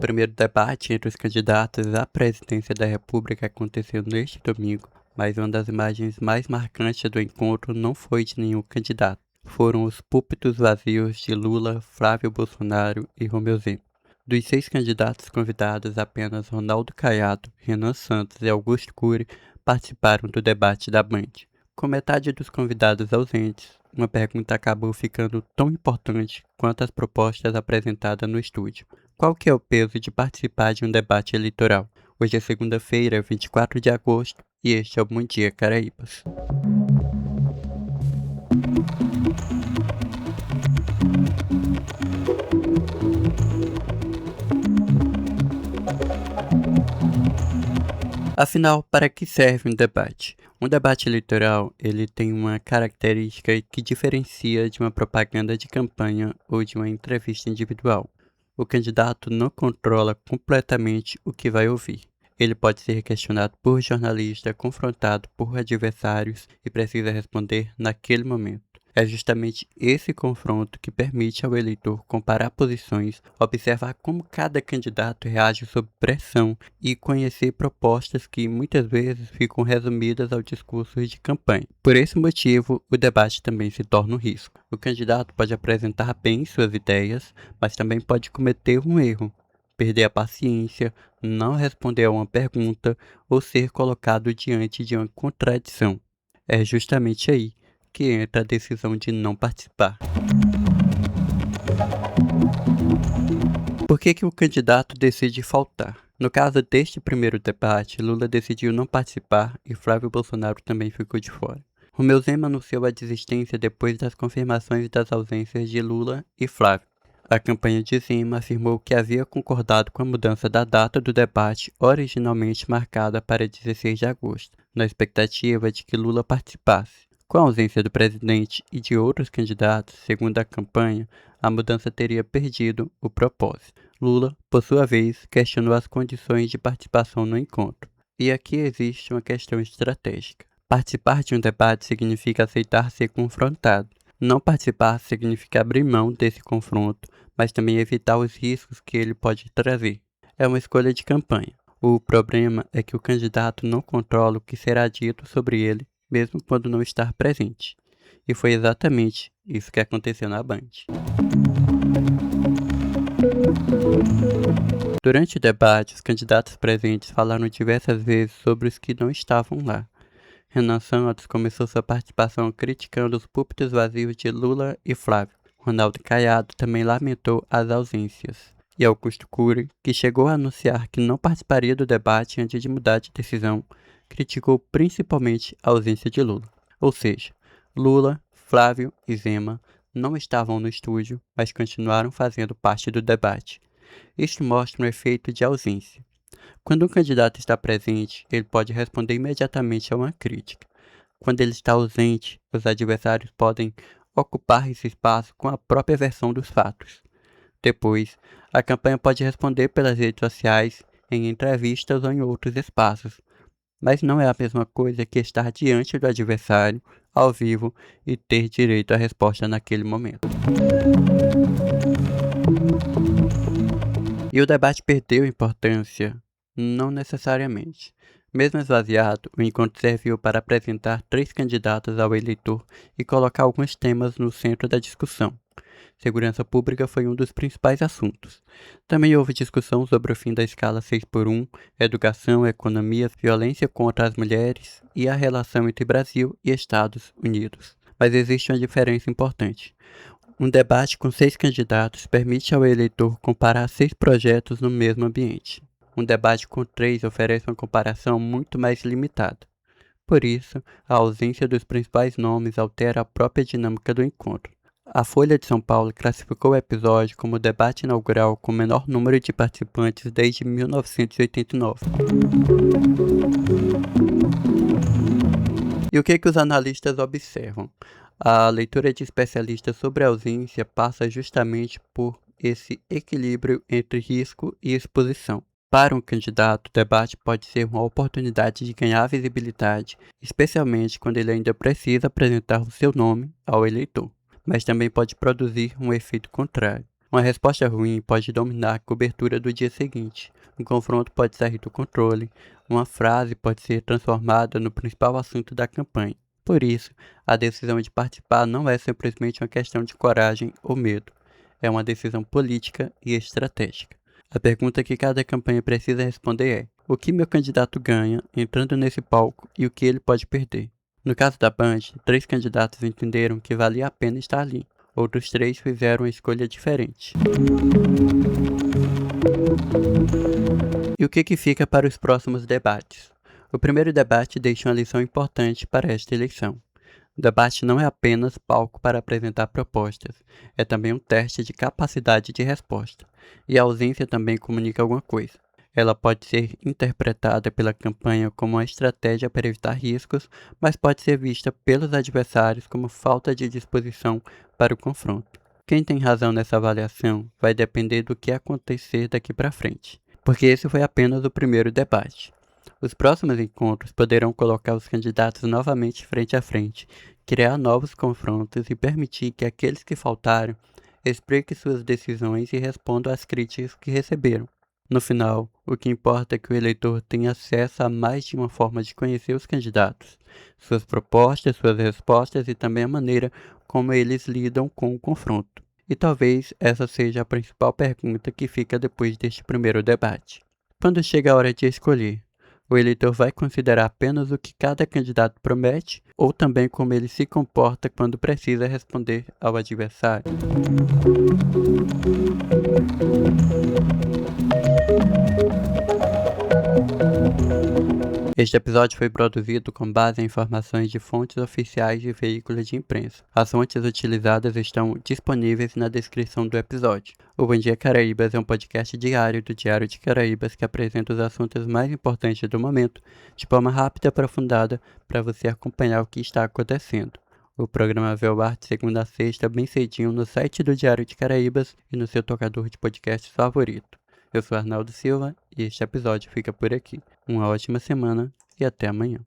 primeiro debate entre os candidatos à presidência da República aconteceu neste domingo, mas uma das imagens mais marcantes do encontro não foi de nenhum candidato. Foram os púlpitos vazios de Lula, Flávio Bolsonaro e Romeu Zema. Dos 6 candidatos convidados, apenas Ronaldo Caiado, Renan Santos e Augusto Cury participaram do debate da Band. Com metade dos convidados ausentes, uma pergunta acabou ficando tão importante quanto as propostas apresentadas no estúdio. Qual que é o peso de participar de um debate eleitoral? Hoje é segunda-feira, 24 de agosto, e este é o Bom Dia Caraíbas. Afinal, para que serve um debate? Um debate eleitoral, ele tem uma característica que diferencia de uma propaganda de campanha ou de uma entrevista individual. O candidato não controla completamente o que vai ouvir. Ele pode ser questionado por jornalista, confrontado por adversários e precisa responder naquele momento. É justamente esse confronto que permite ao eleitor comparar posições, observar como cada candidato reage sob pressão e conhecer propostas que muitas vezes ficam resumidas ao discurso de campanha. Por esse motivo, o debate também se torna um risco. O candidato pode apresentar bem suas ideias, mas também pode cometer um erro, perder a paciência, não responder a uma pergunta ou ser colocado diante de uma contradição. É justamente aí que entra a decisão de não participar. Por que o candidato decide faltar? No caso deste primeiro debate, Lula decidiu não participar e Flávio Bolsonaro também ficou de fora. Romeu Zema anunciou a desistência depois das confirmações das ausências de Lula e Flávio. A campanha de Zema afirmou que havia concordado com a mudança da data do debate, originalmente marcada para 16 de agosto, na expectativa de que Lula participasse. Com a ausência do presidente e de outros candidatos, segundo a campanha, a mudança teria perdido o propósito. Lula, por sua vez, questionou as condições de participação no encontro. E aqui existe uma questão estratégica. Participar de um debate significa aceitar ser confrontado. Não participar significa abrir mão desse confronto, mas também evitar os riscos que ele pode trazer. É uma escolha de campanha. O problema é que o candidato não controla o que será dito sobre ele, mesmo quando não estar presente. E foi exatamente isso que aconteceu na Band. Durante o debate, os candidatos presentes falaram diversas vezes sobre os que não estavam lá. Renan Santos começou sua participação criticando os púlpitos vazios de Lula e Flávio. Ronaldo Caiado também lamentou as ausências. E Augusto Cury, que chegou a anunciar que não participaria do debate antes de mudar de decisão, criticou principalmente a ausência de Lula. Ou seja, Lula, Flávio e Zema não estavam no estúdio, mas continuaram fazendo parte do debate. Isto mostra um efeito de ausência. Quando um candidato está presente, ele pode responder imediatamente a uma crítica. Quando ele está ausente, os adversários podem ocupar esse espaço com a própria versão dos fatos. Depois, a campanha pode responder pelas redes sociais, em entrevistas ou em outros espaços. Mas não é a mesma coisa que estar diante do adversário, ao vivo, e ter direito à resposta naquele momento. E o debate perdeu importância? Não necessariamente. Mesmo esvaziado, o encontro serviu para apresentar 3 candidatos ao eleitor e colocar alguns temas no centro da discussão. Segurança pública foi um dos principais assuntos. Também houve discussão sobre o fim da escala 6x1, educação, economia, violência contra as mulheres e a relação entre Brasil e Estados Unidos. Mas existe uma diferença importante. Um debate com 6 candidatos permite ao eleitor comparar 6 projetos no mesmo ambiente. Um debate com 3 oferece uma comparação muito mais limitada. Por isso, a ausência dos principais nomes altera a própria dinâmica do encontro. A Folha de São Paulo classificou o episódio como o debate inaugural com o menor número de participantes desde 1989. E o que os analistas observam? A leitura de especialistas sobre a ausência passa justamente por esse equilíbrio entre risco e exposição. Para um candidato, o debate pode ser uma oportunidade de ganhar visibilidade, especialmente quando ele ainda precisa apresentar o seu nome ao eleitor. Mas também pode produzir um efeito contrário, Uma resposta ruim pode dominar a cobertura do dia seguinte. Um confronto pode sair do controle. Uma frase pode ser transformada no principal assunto da campanha. Por isso, a decisão de participar não é simplesmente uma questão de coragem ou medo. É uma decisão política e estratégica. A pergunta que cada campanha precisa responder é: o que meu candidato ganha entrando nesse palco e o que ele pode perder? No caso da Band, 3 candidatos entenderam que valia a pena estar ali. Outros 3 fizeram uma escolha diferente. E o que fica para os próximos debates? O primeiro debate deixa uma lição importante para esta eleição. O debate não é apenas palco para apresentar propostas, é também um teste de capacidade de resposta. E a ausência também comunica alguma coisa. Ela pode ser interpretada pela campanha como uma estratégia para evitar riscos, mas pode ser vista pelos adversários como falta de disposição para o confronto. Quem tem razão nessa avaliação vai depender do que acontecer daqui para frente, porque esse foi apenas o primeiro debate. Os próximos encontros poderão colocar os candidatos novamente frente a frente, criar novos confrontos e permitir que aqueles que faltaram expliquem suas decisões e respondam às críticas que receberam. No final, o que importa é que o eleitor tenha acesso a mais de uma forma de conhecer os candidatos, suas propostas, suas respostas e também a maneira como eles lidam com o confronto. E talvez essa seja a principal pergunta que fica depois deste primeiro debate. Quando chega a hora de escolher, o eleitor vai considerar apenas o que cada candidato promete ou também como ele se comporta quando precisa responder ao adversário? Este episódio foi produzido com base em informações de fontes oficiais de veículos de imprensa. As fontes utilizadas estão disponíveis na descrição do episódio. O Bom Dia Caraíbas é um podcast diário do Diário de Caraíbas que apresenta os assuntos mais importantes do momento de forma rápida e aprofundada para você acompanhar o que está acontecendo. O programa vê ao ar de segunda a sexta, bem cedinho, no site do Diário de Caraíbas e no seu tocador de podcasts favorito. Eu sou Arnaldo Silva e este episódio fica por aqui. Uma ótima semana e até amanhã.